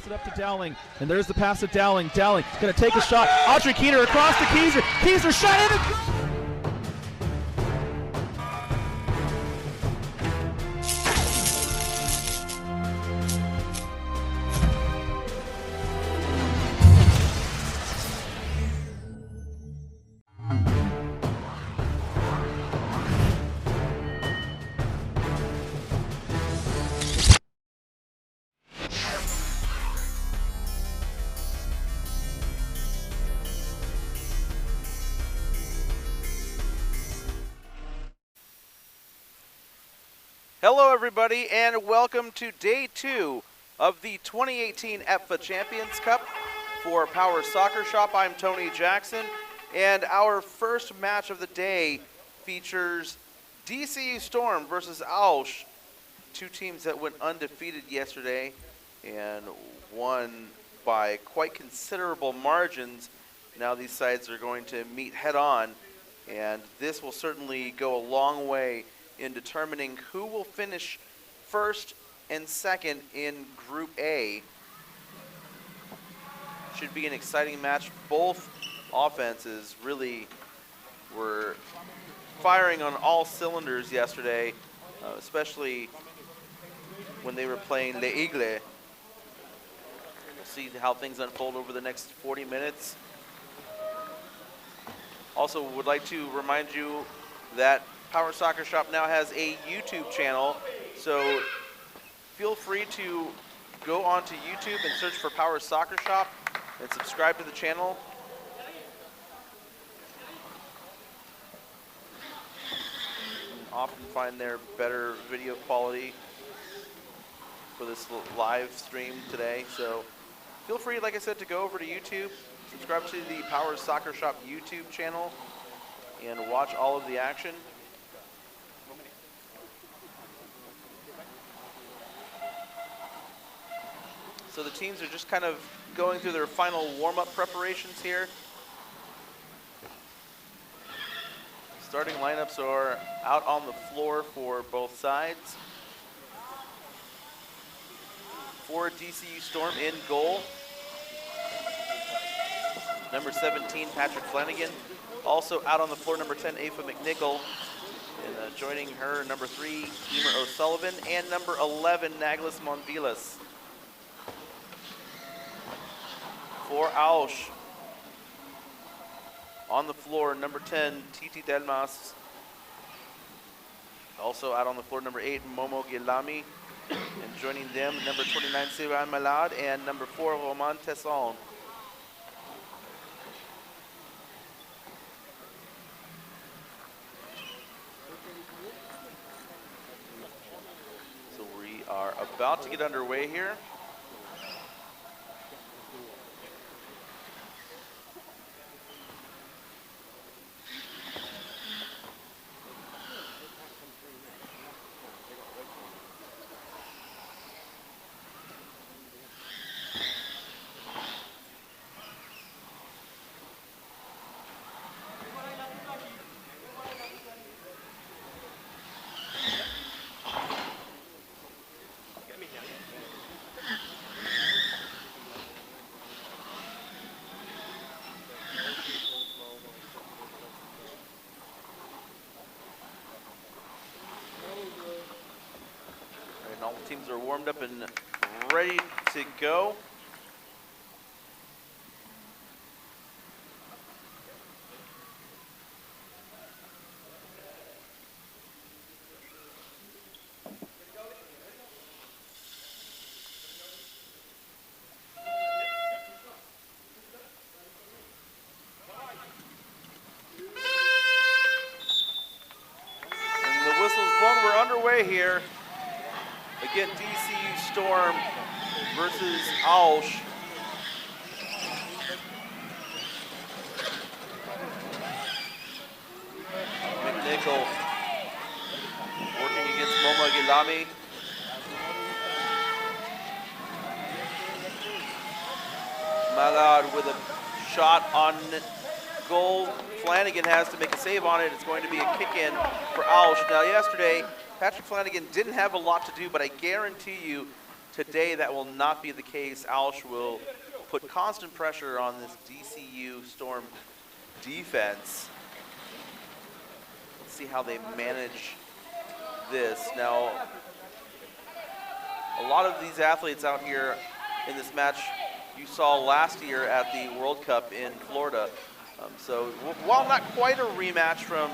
Pass it up to Dowling, and there's the pass to Dowling. Dowling going to take a shot. Audrey Keener across to Keyser. Keyser shot in and goal! Hello everybody and welcome to day 2 of the 2018 EPFA Champions Cup for Power Soccer Shop. I'm Tony Jackson and our first match of the day features DCU Storm versus Auch, two teams that went undefeated yesterday and won by quite considerable margins. Now these sides are going to meet head on, and this will certainly go a long way in determining who will finish first and second in Group A. Should be an exciting match. Both offenses really were firing on all cylinders yesterday, especially when they were playing Le Aigle. We'll see how things unfold over the next 40 minutes. Also would like to remind you that Power Soccer Shop now has a YouTube channel, so feel free to go onto YouTube and search for Power Soccer Shop and subscribe to the channel. You can often find their better video quality for this live stream today, so feel free, like I said, to go over to YouTube, subscribe to the Power Soccer Shop YouTube channel, and watch all of the action. So the teams are just kind of going through their final warm-up preparations here. Starting lineups are out on the floor for both sides. For DCU Storm in goal, number 17, Patrick Flanagan. Also out on the floor, number 10, Aoife McNichol. And joining her, number 3, Emer O'Sullivan, and number 11, Naglis Monvilas. For Auch, on the floor, number 10, Titi Delmas. Also out on the floor, number 8, Momo Gilami. And joining them, number 29, Sivan Malad, and number 4, Roman Tesson. So we are about to get underway here. All the teams are warmed up and ready to go. And the whistle's blown. We're underway here. Again, DCU Storm versus Auch. McNichol working against Moma Gilami. Malad with a shot on goal. Flanagan has to make a save on it. It's going to be a kick-in for Auch. Now, yesterday, Patrick Flanagan didn't have a lot to do, but I guarantee you today that will not be the case. Auch will put constant pressure on this DCU Storm defense. Let's see how they manage this. Now, a lot of these athletes out here in this match you saw last year at the World Cup in Florida. So while not quite a rematch from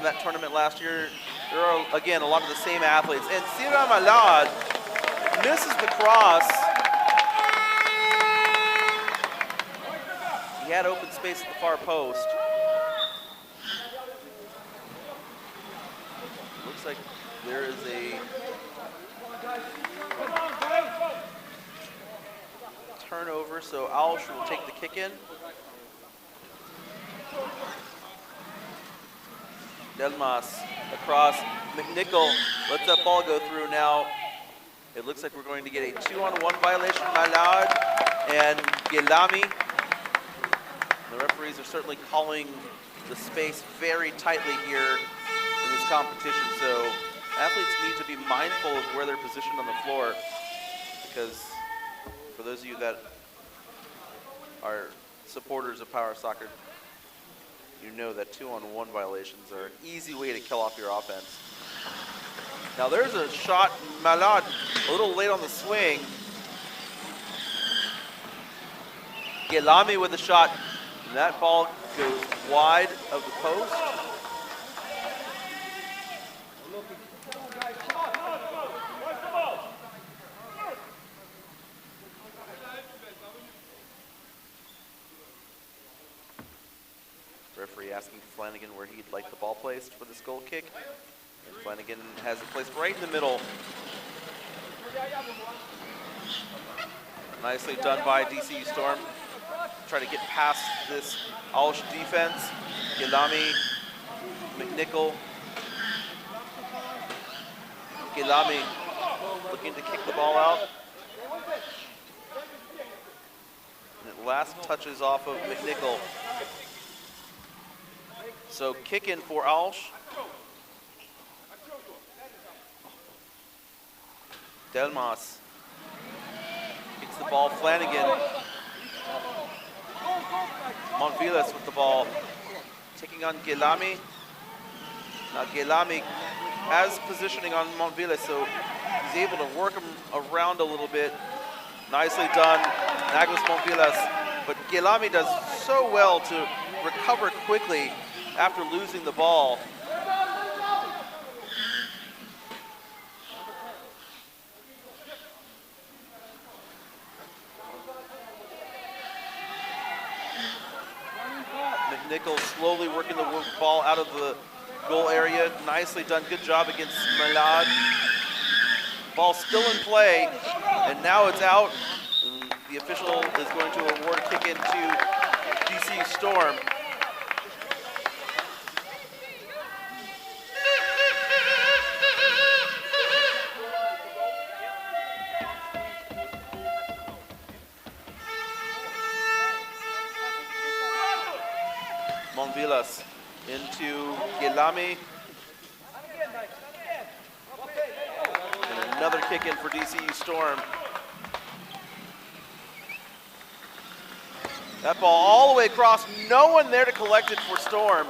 that tournament last year, there are, again, a lot of the same athletes. And Sira Malad misses the cross. He had open space at the far post. Looks like there is a turnover, so Auch will take the kick in. Delmas across. McNichol lets that ball go through now. It looks like we're going to get a 2-on-1 violation. Malad and Gelami. The referees are certainly calling the space very tightly here in this competition, so athletes need to be mindful of where they're positioned on the floor, because for those of you that are supporters of Power Soccer, you know that 2-on-1 violations are an easy way to kill off your offense. Now there's a shot, Malad a little late on the swing. Gelami with the shot, and that ball goes wide of the post. Referee asking Flanagan where he'd like the ball placed for this goal kick. And Flanagan has it placed right in the middle. Nicely done by DCU Storm. Try to get past this Auch defense. Gelami, McNichol. Gelami looking to kick the ball out. And it last touches off of McNichol. So kick in for Auch. Delmas kicks the ball. Flanagan. Monvilas with the ball. Taking on Gelami. Now Gelami has positioning on Monvilas, so he's able to work him around a little bit. Nicely done, Nagos Monvilas. But Gelami does so well to recover quickly after losing the ball. McNichol slowly working the ball out of the goal area. Nicely done, good job against Malad. Ball still in play, and now it's out. And the official is going to award a kick into DC Storm. Monvilas into Gelami. And another kick in for DCU Storm. That ball all the way across, no one there to collect it for Storm.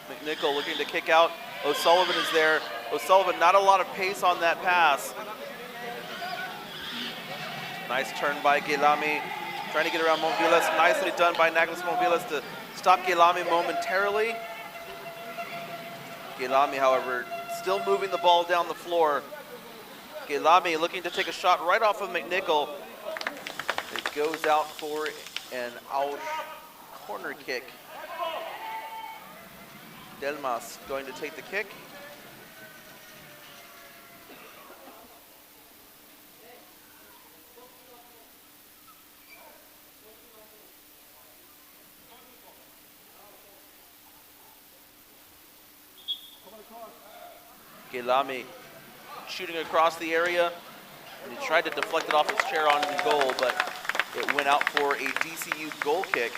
McNichol looking to kick out. O'Sullivan is there. O'Sullivan, not a lot of pace on that pass. Nice turn by Gelami, trying to get around Monvilas. Nicely done by Nagos Monvilas to stop Gelami momentarily. Gelami, however, still moving the ball down the floor. Gelami looking to take a shot right off of McNichol. It goes out for an Auch corner kick. Delmas going to take the kick. Gelami shooting across the area, and he tried to deflect it off his chair on goal, but it went out for a DCU goal kick.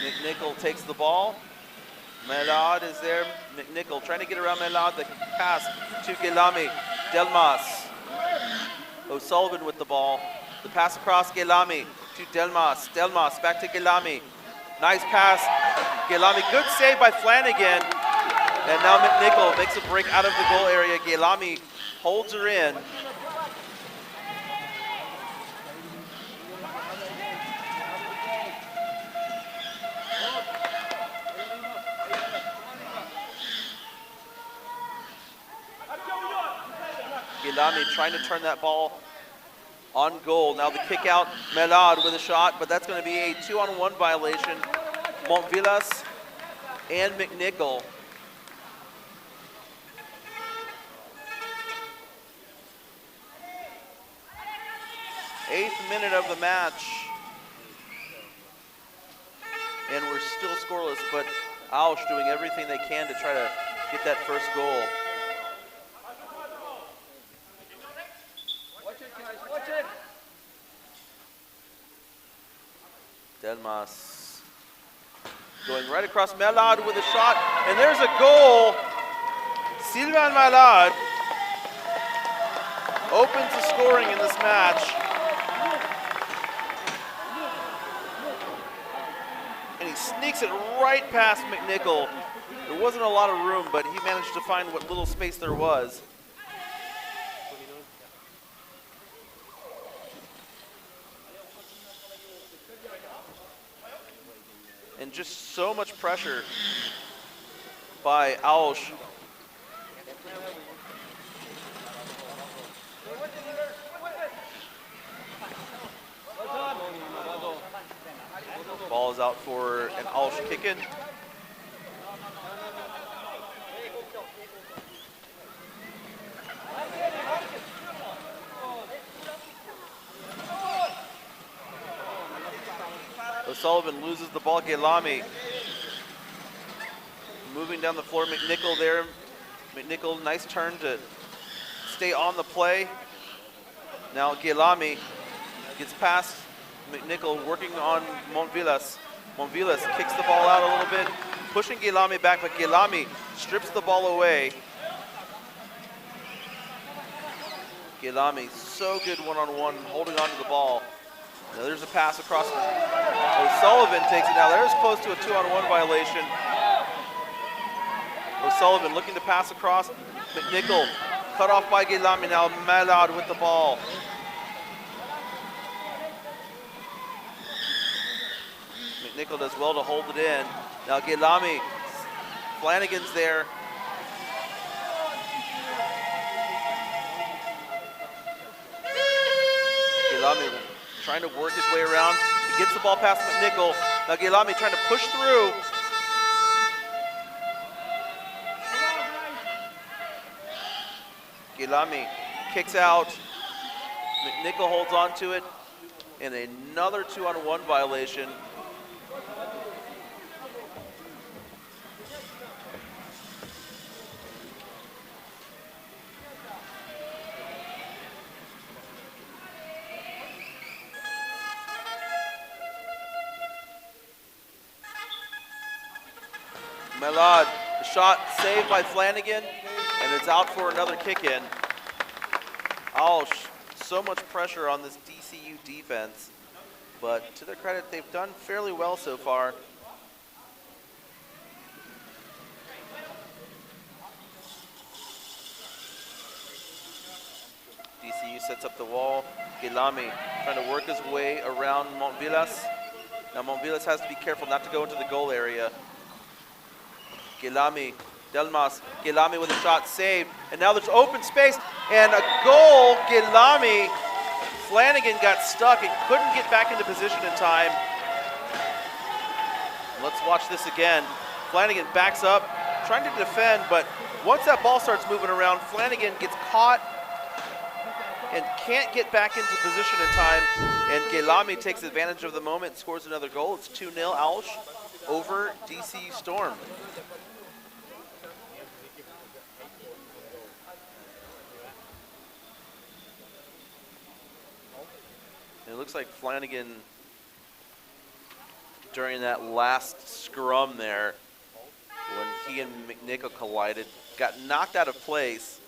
McNichol takes the ball. Melad is there. McNichol trying to get around Melad. The pass to Gelami. Delmas. O'Sullivan with the ball. The pass across Gelami to Delmas. Delmas back to Gelami. Nice pass. Gelami, good save by Flanagan. And now McNichol makes a break out of the goal area. Gelami holds her in. Gelami trying to turn that ball on goal. Now the kick out, Melad with a shot, but that's going to be a 2-on-1 violation. Montvillas and McNichol. Eighth minute of the match. And we're still scoreless, but Auch doing everything they can to try to get that first goal. Delmas going right across Melad with a shot, and there's a goal. Sylvain Melad opens the scoring in this match. And he sneaks it right past McNichol. There wasn't a lot of room, but he managed to find what little space there was. And just so much pressure by Auch. Ball is out for an Auch kick-in. O'Sullivan loses the ball. Gelami moving down the floor. McNichol there. McNichol, nice turn to stay on the play. Now Gelami gets past McNichol, working on Montvillas. Montvillas kicks the ball out a little bit, pushing Gelami back, but Gelami strips the ball away. Gelami, so good one-on-one, holding on to the ball. Now there's a pass across. O'Sullivan takes it now. There's close to a 2-on-1 violation. O'Sullivan looking to pass across. McNichol cut off by Gelami. Now Melad with the ball. McNichol does well to hold it in. Now Gelami, Flanagan's there. Gelami trying to work his way around. He gets the ball past McNichol. Now Gelami trying to push through. Gelami kicks out. McNichol holds on to it. And another 2-on-1 violation. Melad, the shot saved by Flanagan, and it's out for another kick-in. Auch, so much pressure on this DCU defense, but to their credit, they've done fairly well so far. DCU sets up the wall. Gelami trying to work his way around Montvillas. Now Montvillas has to be careful not to go into the goal area. Gelami, Delmas, Gelami with a shot saved, and now there's open space, and a goal. Gelami, Flanagan got stuck and couldn't get back into position in time, Let's watch this again. Flanagan backs up, trying to defend, but once that ball starts moving around, Flanagan gets caught and can't get back into position in time, and Gelami takes advantage of the moment, scores another goal. It's 2-0 Auch over DCU Storm. And it looks like Flanagan, during that last scrum there, when he and McNichol collided, got knocked out of place.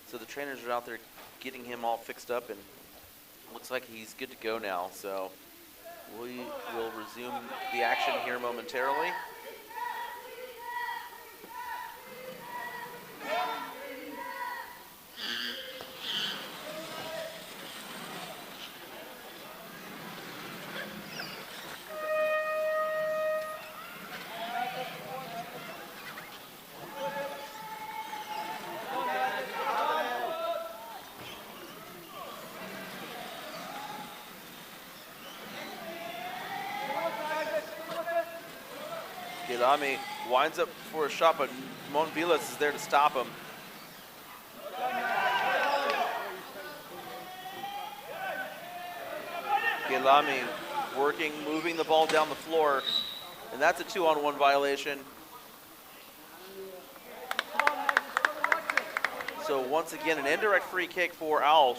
So the trainers are out there getting him all fixed up, and looks like he's good to go now. So we will resume the action here momentarily. Gelami winds up for a shot, but Monvilas is there to stop him. Gelami working, moving the ball down the floor, and that's a 2-on-1 violation. So once again, an indirect free kick for Auch.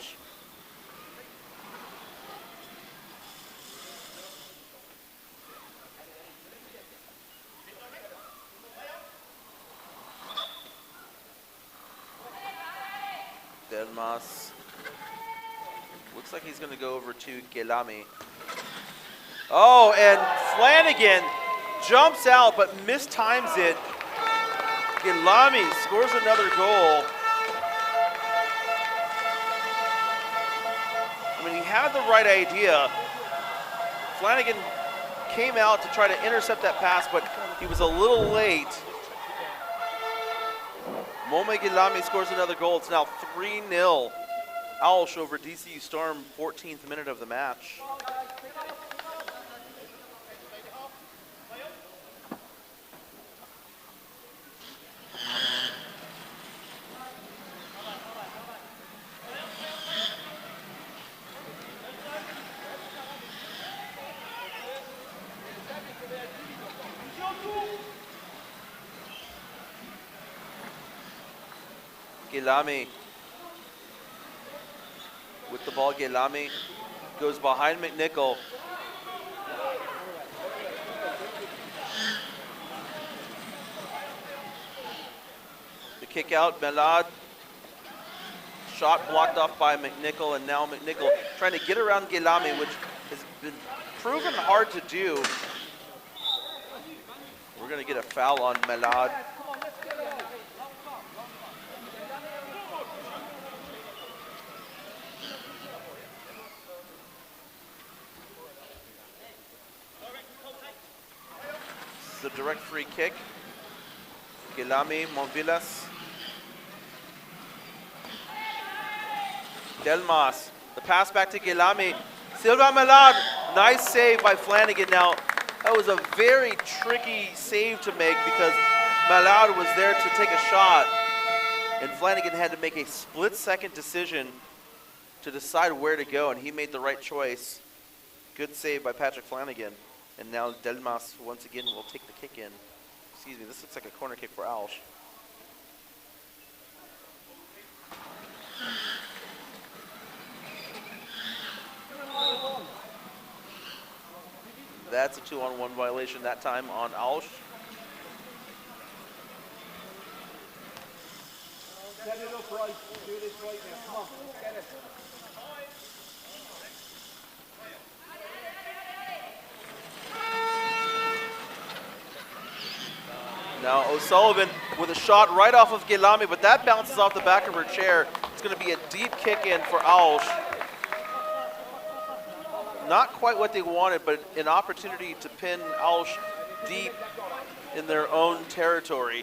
Delmas looks like he's going to go over to Gelami. Oh, and Flanagan jumps out but mistimes it. Gelami scores another goal. I mean, he had the right idea. Flanagan came out to try to intercept that pass, but he was a little late. Mome Gelami scores another goal. It's now 3-0 Auch over DCU Storm, 14th minute of the match. Gelami with the ball. Gelami goes behind McNichol. The kick out, Melad. Shot blocked off by McNichol, and now McNichol trying to get around Gelami, which has been proven hard to do. We're going to get a foul on Melad. The direct free kick. Gelami, Monvilas. Delmas, the pass back to Gelami. Silva Melad, nice save by Flanagan. Now, that was a very tricky save to make because Melad was there to take a shot, and Flanagan had to make a split-second decision to decide where to go, and he made the right choice. Good save by Patrick Flanagan. And now Delmas once again will take the kick in. Excuse me, this looks like a corner kick for Auch. That's a 2-on-1 violation that time on Auch. Set it up right. Do this right now. Come on, get it. Now O'Sullivan with a shot right off of Gelami, but that bounces off the back of her chair. It's going to be a deep kick in for Auch. Not quite what they wanted, but an opportunity to pin Auch deep in their own territory.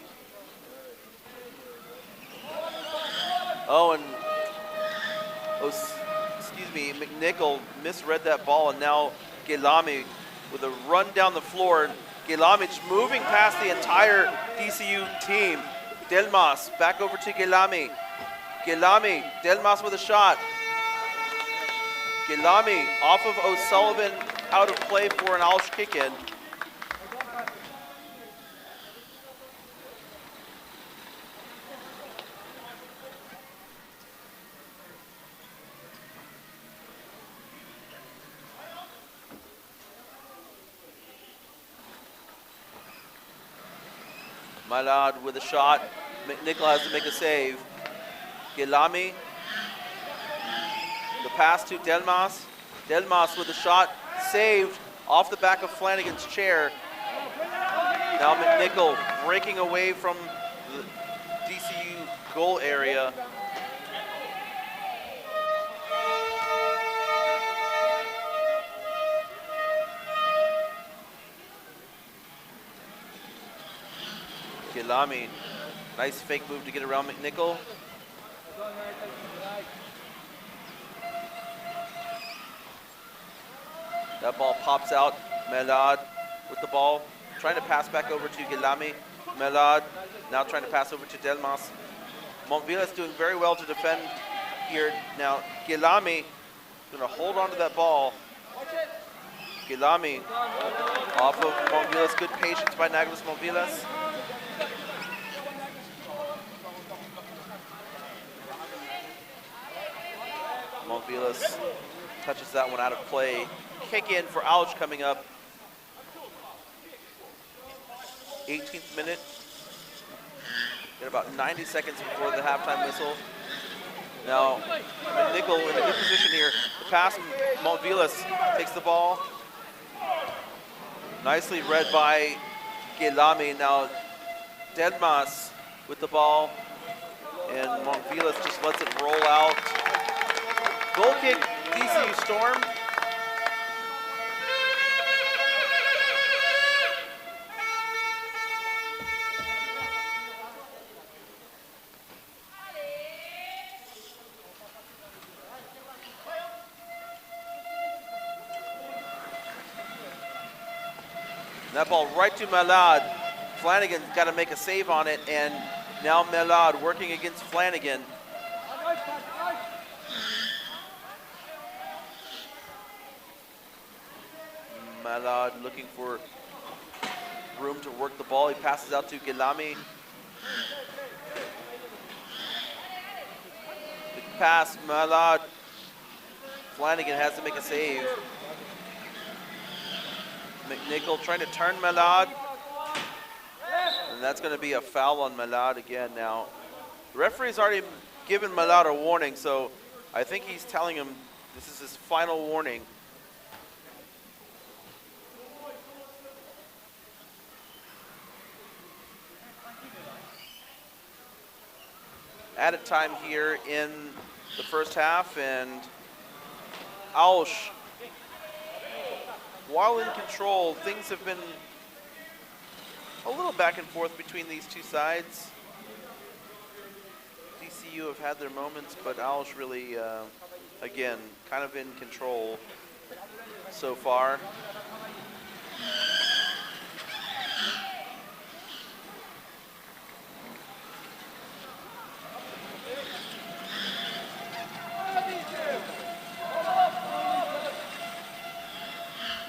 Oh, and McNichol misread that ball, and now Gelami with a run down the floor. Gelamic moving past the entire DCU team. Delmas back over to Gelami. Gelami, Delmas with a shot. Gelami off of O'Sullivan, out of play for an Auch kick-in. Malad with a shot. McNichol has to make a save. Gelami. The pass to Delmas. Delmas with a shot. Saved off the back of Flanagan's chair. Now McNichol breaking away from the DCU goal area. Gelami, nice fake move to get around McNichol. That ball pops out. Melad with the ball, trying to pass back over to Gelami. Melad now trying to pass over to Delmas. Montvilas doing very well to defend here. Now Gelami going to hold on to that ball. Gelami off of Montvilas. Good patience by Nicholas Montvilas. Montvilas touches that one out of play. Kick in for Auch coming up. 18th minute. Get about 90 seconds before the halftime whistle. Now, McNichol in a good position here. The pass, Montvilas takes the ball. Nicely read by Gelami. Now, Delmas with the ball. And Montvilas just lets it roll out. Goal kick, DCU Storm. That ball right to Melad. Flanagan's got to make a save on it, and now Melad working against Flanagan. Melad looking for room to work the ball. He passes out to Gelami. The pass, Melad. Flanagan has to make a save. McNichol trying to turn Melad. And that's going to be a foul on Melad again now. The referee's already given Melad a warning, so I think he's telling him this is his final warning. Added time here in the first half, and Auch, while in control, things have been a little back and forth between these two sides. DCU have had their moments, but Auch really, again, kind of in control so far.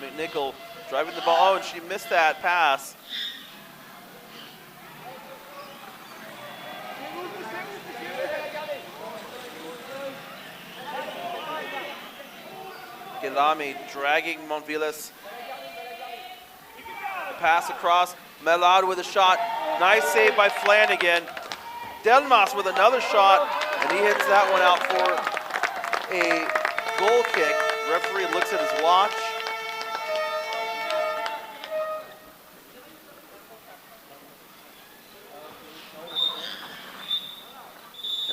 McNichol driving the ball. Oh, and she missed that pass. Gelami dragging Montvilas. Pass across. Melad with a shot. Nice save by Flanagan. Delmas with another shot, and he hits that one out for a goal kick. Referee looks at his watch.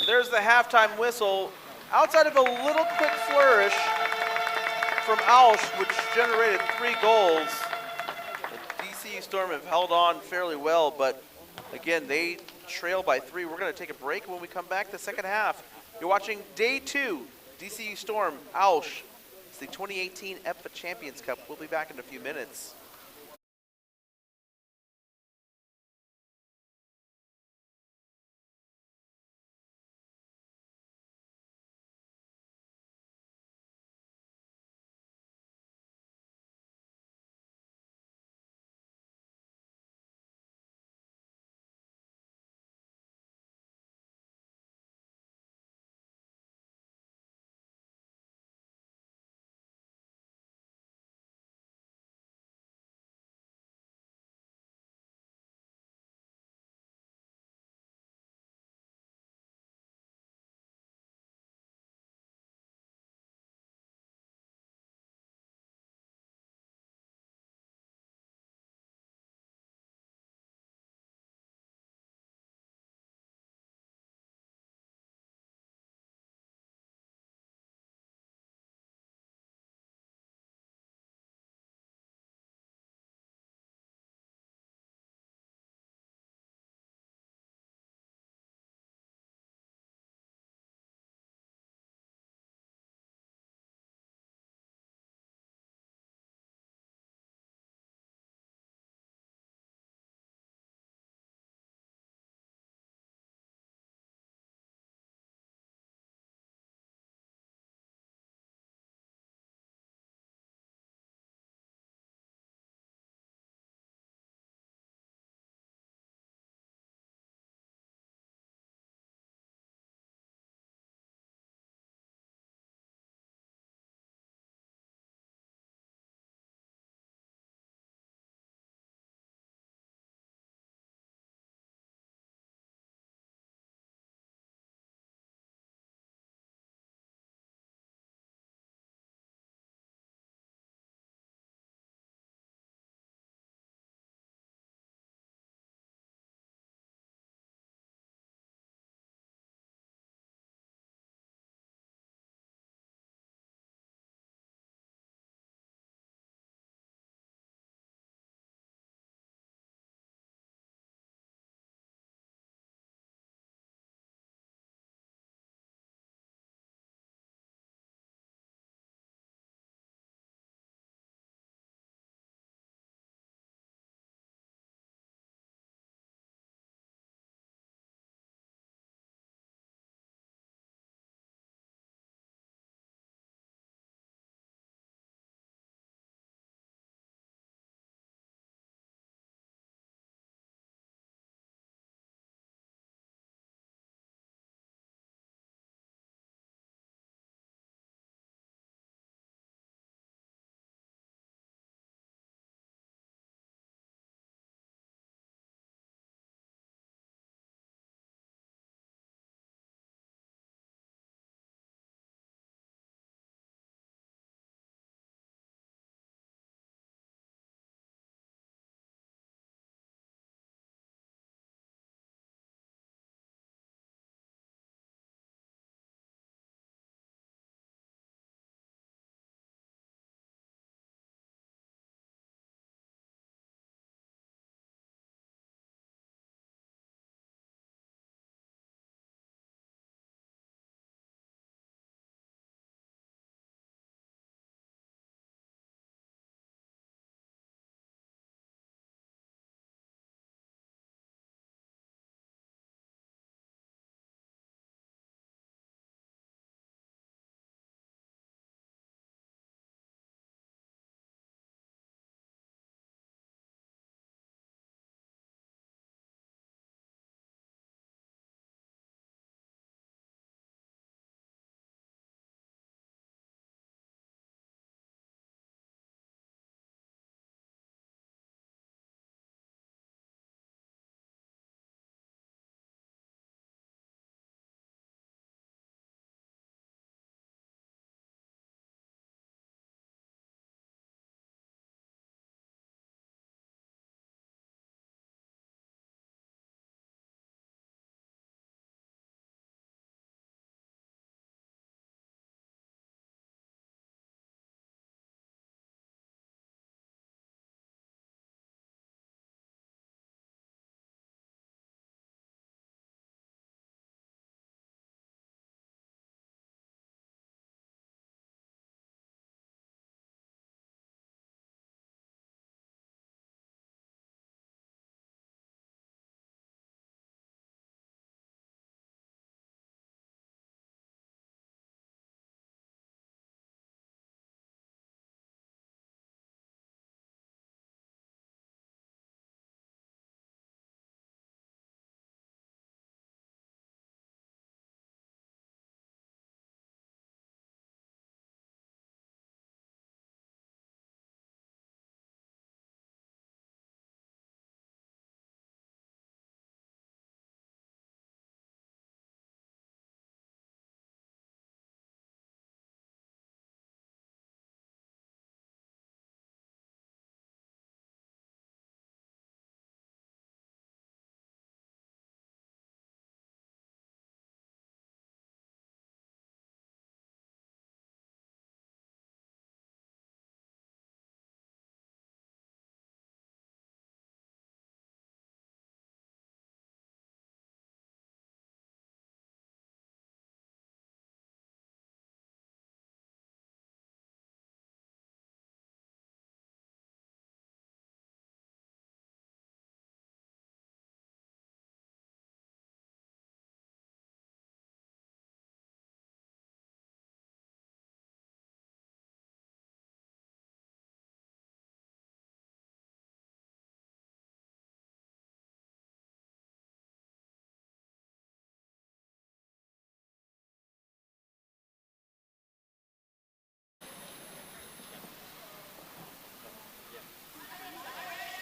There's the halftime whistle. Outside of a little quick flourish from Auch, which generated 3 goals, the DCU Storm have held on fairly well, but again, they trail by 3. We're going to take a break. When we come back, the second half. You're watching Day 2, DCU Storm, Auch, It's the 2018 EPFA Champions Cup. We'll be back in a few minutes.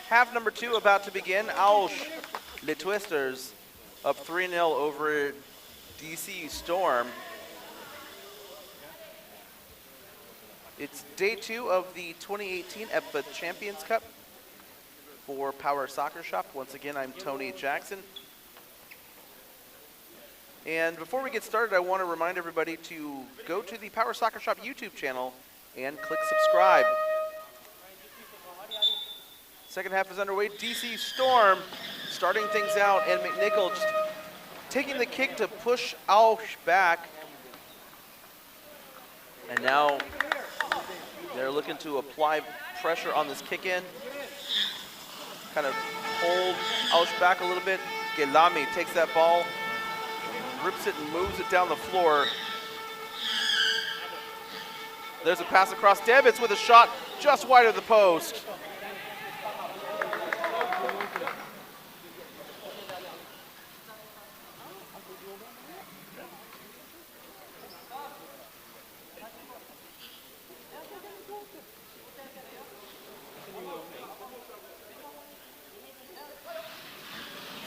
Half number 2 about to begin. Auch, Les Twisters, up 3-0 over DCU Storm. It's day 2 of the 2018 EPFA Champions Cup for Power Soccer Shop. Once again, I'm Tony Jackson. And before we get started, I want to remind everybody to go to the Power Soccer Shop YouTube channel and click subscribe. Second half is underway. DC Storm starting things out, and McNichol just taking the kick to push Auch back. And now they're looking to apply pressure on this kick in. Kind of hold Auch back a little bit. Gelami takes that ball, rips it and moves it down the floor. There's a pass across. Devitz with a shot just wide of the post.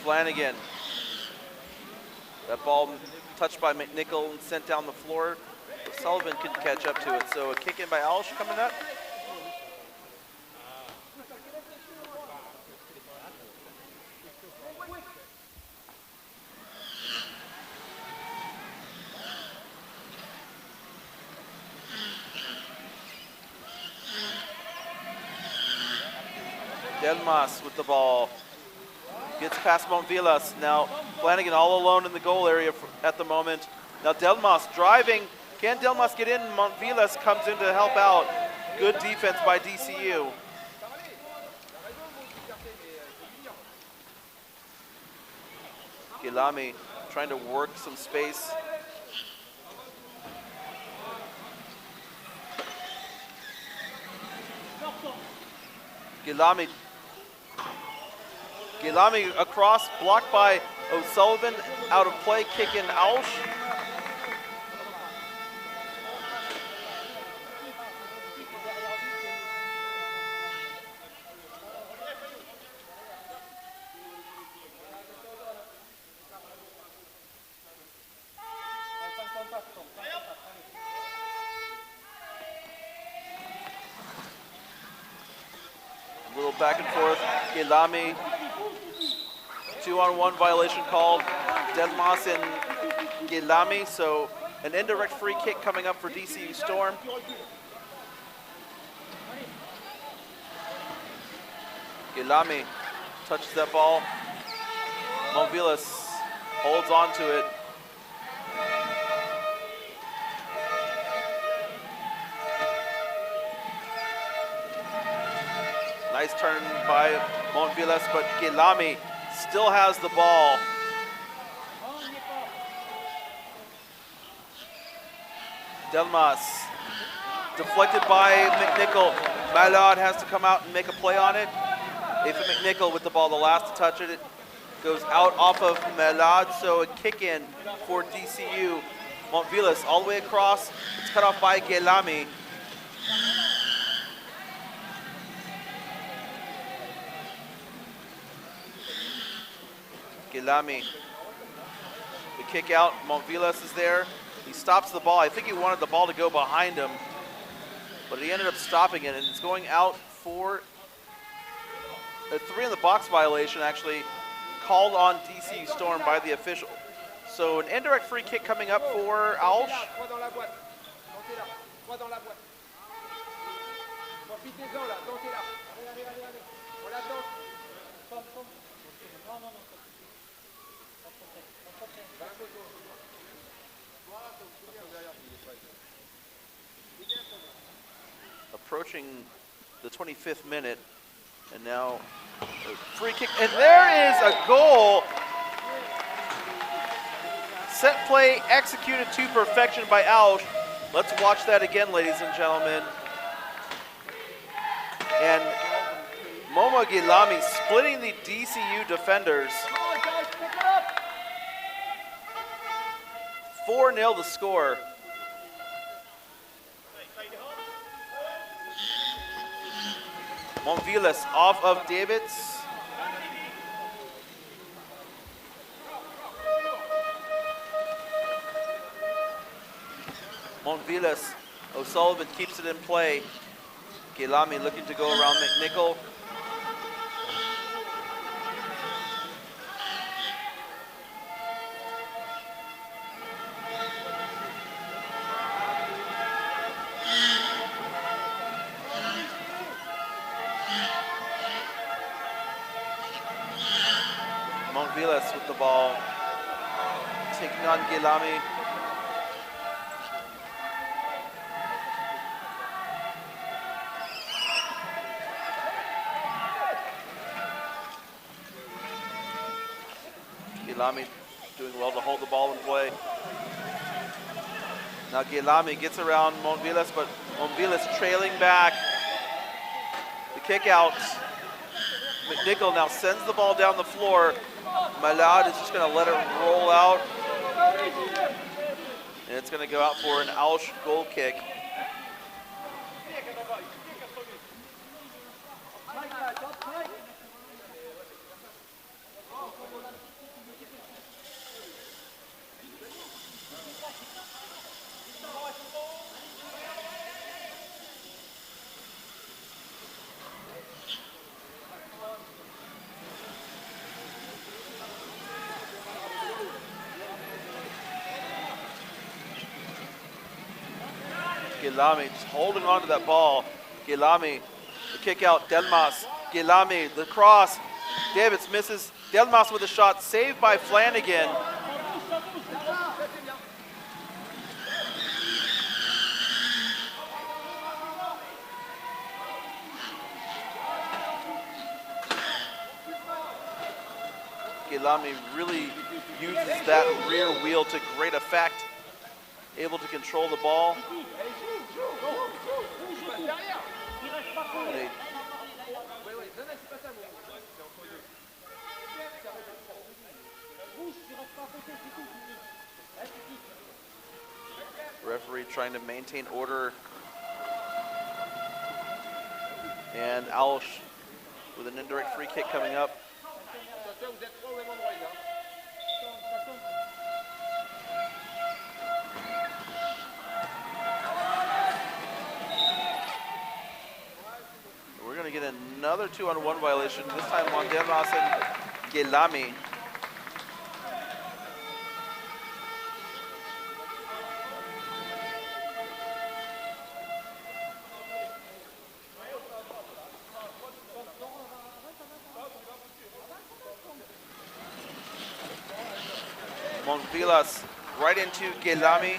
Flanagan. That ball touched by McNichol and sent down the floor. Sullivan couldn't catch up to it, so a kick in by Auch coming up. Delmas with the ball. Gets past Montvilas. Now Flanagan all alone in the goal area at the moment. Now Delmas driving. Can Delmas get in? Montvilas comes in to help out. Good defense by DCU. Gelami trying to work some space. Gelami across, blocked by O'Sullivan, out of play, kick in Auch. A little back and forth, Gelami. 2-on-1 violation called. Delmas and Gelami, so an indirect free kick coming up for DCU Storm. Gelami touches that ball. Montvilas holds on to it. Nice turn by Montvilas, but Gelami still has the ball. Delmas deflected by McNichol. Malad has to come out and make a play on it. EPFA McNichol with the ball, the last to touch it. It goes out off of Malad, so a kick in for DCU. Montvilas all the way across. It's cut off by Gelami. Gelami, the kick out, Montvilas is there. He stops the ball. I think he wanted the ball to go behind him, but he ended up stopping it, and it's going out for a 3-in-the-box violation, actually, called on DCU Storm by the official. So an indirect free kick coming up for Auch. Approaching the 25th minute, and now a free kick, and there is a goal. Set play executed to perfection by Auch. Let's watch that again, ladies and gentlemen. And Momo Gelami splitting the DCU defenders. 4-0 the score. Monvilas off of Davids. Monvilas, O'Sullivan keeps it in play. Gilami looking to go around McNichol. Monvilas with the ball, taking on Gilami. Gilami doing well to hold the ball in play. Now Gilami gets around Monvilas, but Monvilas trailing back. The kick out. McNichol now sends the ball down the floor. Malad is just going to let it roll out. And it's going to go out for an Auch goal kick. Gilami just holding on to that ball. Gilami, the kick out, Delmas. Gilami, the cross. Davids misses. Delmas with a shot, saved by Flanagan. Gilami really uses that rear wheel to great effect. Able to control the ball. Referee trying to maintain order. And Auch with an indirect free kick coming up. We're going to get another 2-on-1 violation, this time on Delmas and Gilami. Monvilas right into Gilami.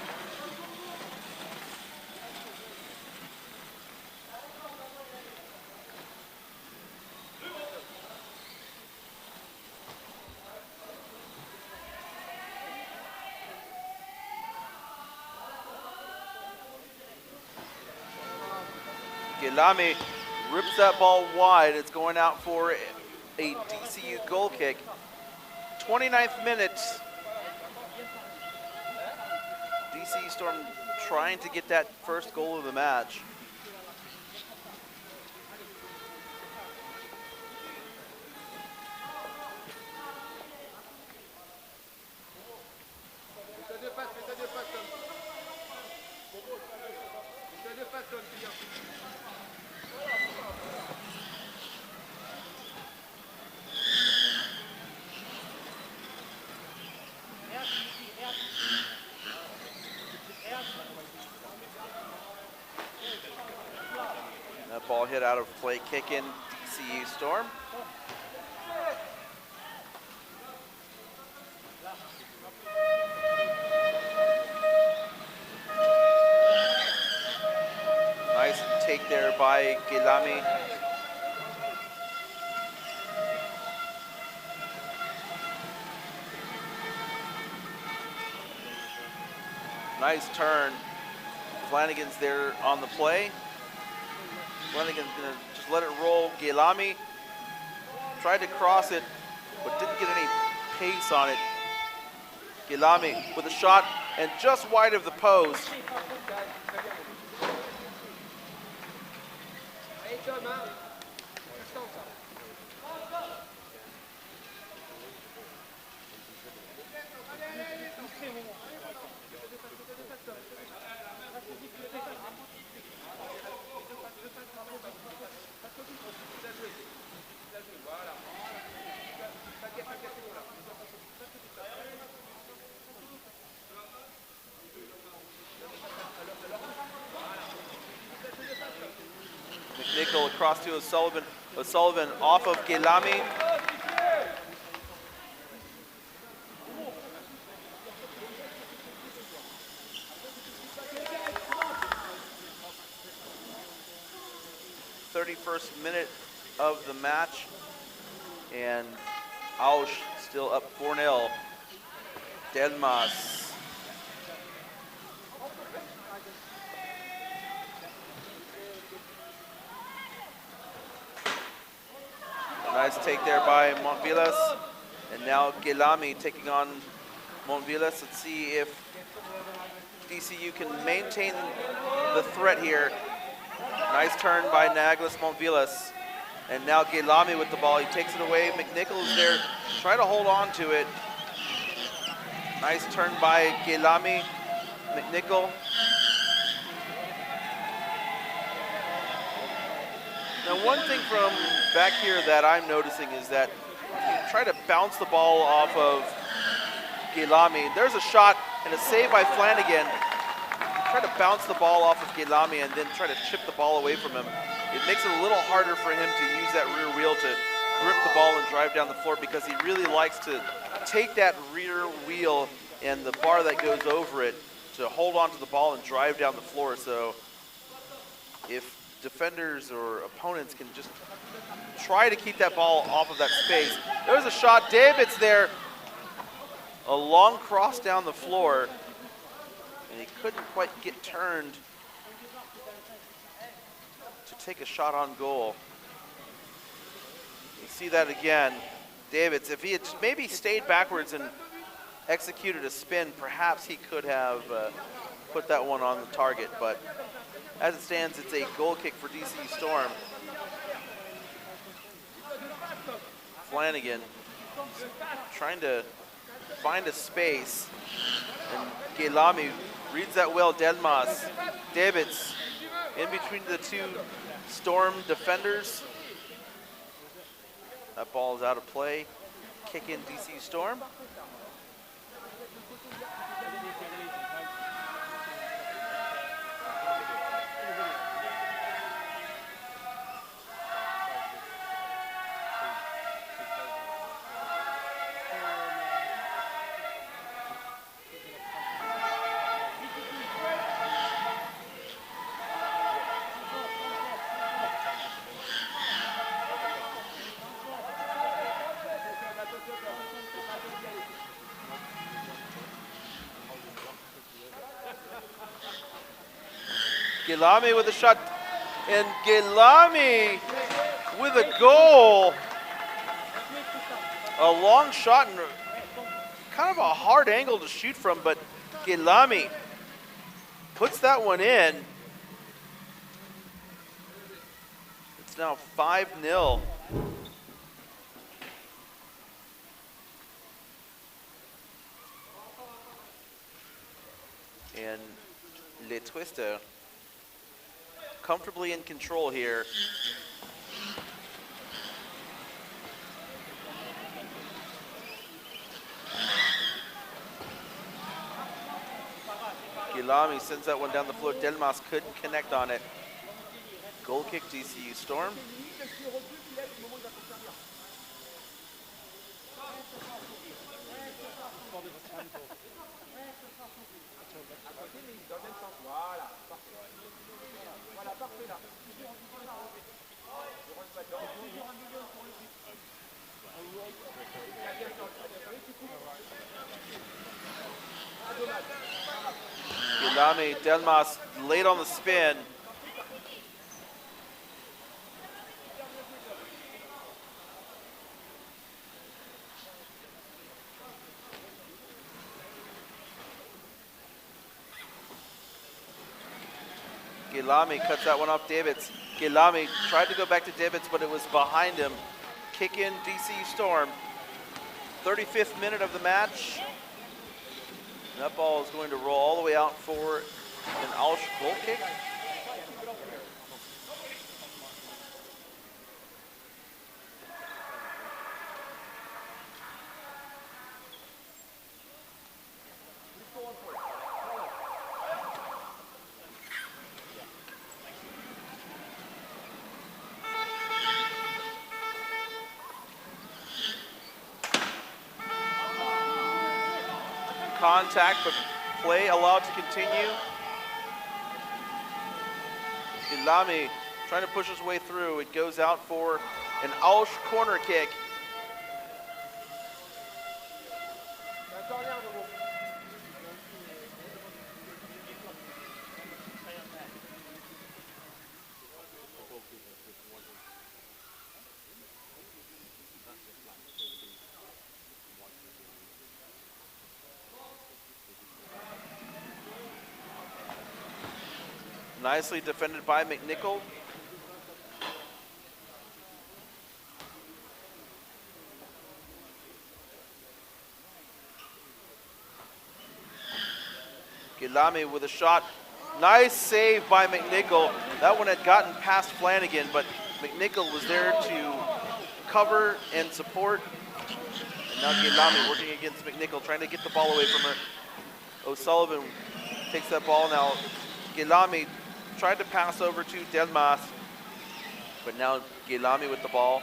Gilami rips that ball wide. It's going out for a DCU goal kick. 29th minute. DC Storm trying to get that first goal of the match. That ball hit out of play, kick in DCU Storm. Nice take there by Gilami. Nice turn. Flanagan's there on the play. Flanagan's gonna just let it roll. Gilami tried to cross it, but didn't get any pace on it. Gilami with a shot and just wide of the post. McNichol across to O'Sullivan. O'Sullivan off of Gelami. First minute of the match, and Auch still up 4-0. Delmas. Nice take there by Montvillas, and now Gelami taking on Montvillas. Let's see if DCU can maintain the threat here. Nice turn by Naglis Montvillas. And now Gelami with the ball. He takes it away. McNichol is there. Try to hold on to it. Nice turn by Gelami. McNichol. Now one thing from back here that I'm noticing is that you try to bounce the ball off of Gelami. There's a shot and a save by Flanagan. Try to bounce the ball off of Gelami and then try to chip the ball away from him. It makes it a little harder for him to use that rear wheel to grip the ball and drive down the floor, because he really likes to take that rear wheel and the bar that goes over it to hold on to the ball and drive down the floor. So if defenders or opponents can just try to keep that ball off of that space. There's a shot. David's there. A long cross down the floor. And he couldn't quite get turned to take a shot on goal. You see that again. Davids, if he had maybe stayed backwards and executed a spin, perhaps he could have put that one on the target. But as it stands, it's a goal kick for DCU Storm. Flanagan trying to find a space, and Gelami reads that well. Delmas, Davids in between the two Storm defenders. That ball is out of play. Kick in DCU Storm. Gelami with a shot, and Gelami with a goal. A long shot and kind of a hard angle to shoot from, but Gelami puts that one in. It's now 5-0. And Le Twister comfortably in control here. Gelami sends that one down the floor. Delmas couldn't connect on it. Goal kick, DCU Storm. Gelami, Delmas late on the spin. Gilami cuts that one off Davids. Gilami tried to go back to Davids, but it was behind him. Kick in DCU Storm. 35th minute of the match. That ball is going to roll all the way out for an Auch goal kick. Contact, but play allowed to continue. Gilami trying to push his way through. It goes out for an Auch corner kick. Nicely defended by McNichol. Gilami with a shot. Nice save by McNichol. That one had gotten past Flanagan, but McNichol was there to cover and support. And now Gilami working against McNichol, trying to get the ball away from her. O'Sullivan takes that ball now. Gilami tried to pass over to Delmas, but now Gilami with the ball.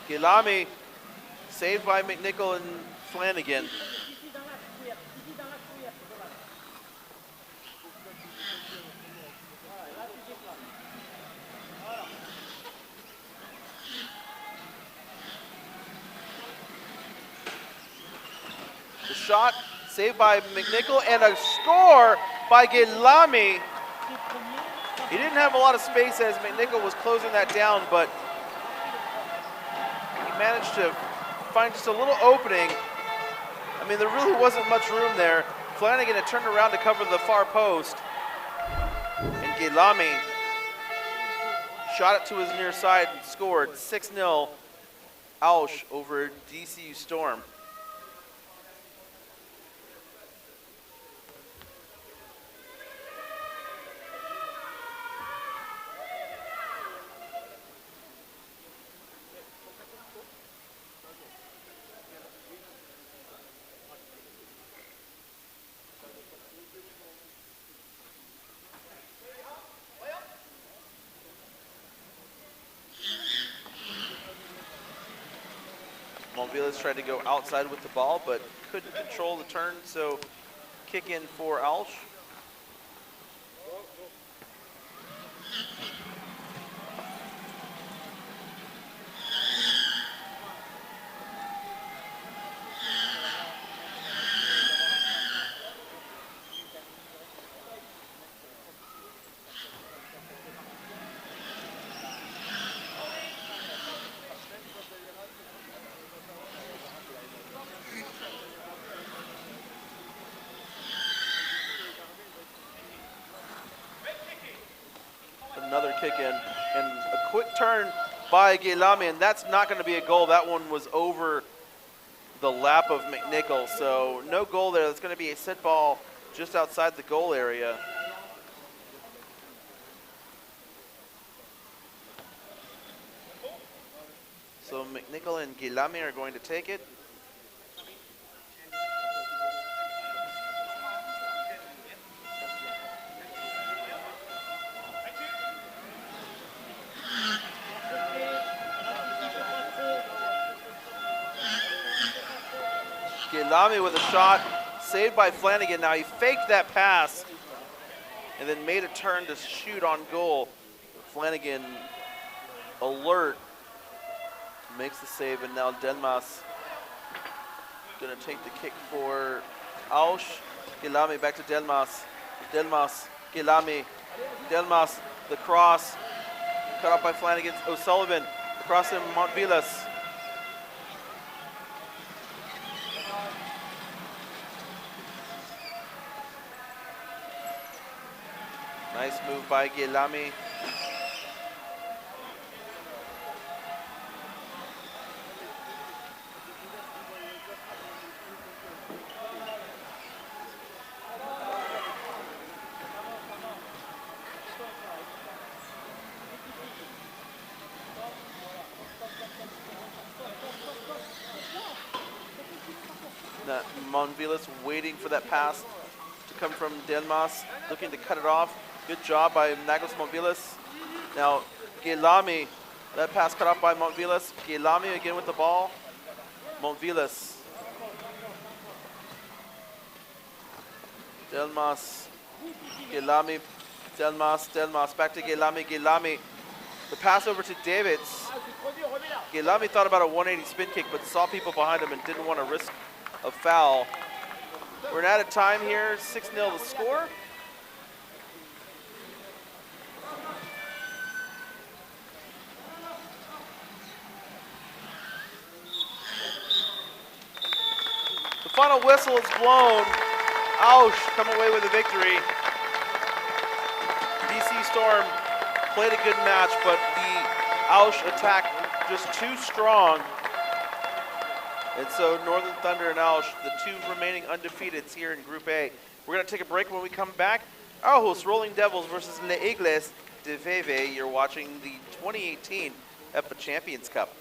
Gilami saved by McNichol and Flanagan. The shot saved by McNichol and a score by Gilami. He didn't have a lot of space as McNichol was closing that down, but he managed to find just a little opening. I mean, there really wasn't much room there. Flanagan had turned around to cover the far post, and Gilami shot it to his near side and scored. 6-0 Auch over DCU Storm. Monvilas tried to go outside with the ball, but couldn't control the turn, so kick in for Auch. Another kick in, and a quick turn by Gilami, and that's not going to be a goal. That one was over the lap of McNichol, so no goal there. That's going to be a set ball just outside the goal area. So McNichol and Gilami are going to take it. Gilami with a shot, saved by Flanagan. Now he faked that pass and then made a turn to shoot on goal. Flanagan alert, makes the save, and now Delmas gonna take the kick for Auch. Gilami back to Delmas. Delmas, Gilami, Delmas, the cross, cut off by Flanagan. O'Sullivan, across him, Montvilas. Nice move by Guilami. Monvilas waiting for that pass to come from Delmas, looking to cut it off. Good job by Nagos Monvilas. Now, Guilami, that pass cut off by Monvilas. Guilami again with the ball. Monvilas. Delmas. Guilami. Delmas. Back to Guilami. Guilami. The pass over to Davids. Guilami thought about a 180 spin kick, but saw people behind him and didn't want to risk a foul. We're out of time here, 6-0 the score. The final whistle is blown. Auch come away with a victory. DC Storm played a good match, but the Auch attack just too strong. And so Northern Thunder and Auch, the two remaining undefeateds here in Group A. We're going to take a break. When we come back, Aarhus Rolling Devils versus Les Aigles de Vevey. You're watching the 2018 EPFA Champions Cup.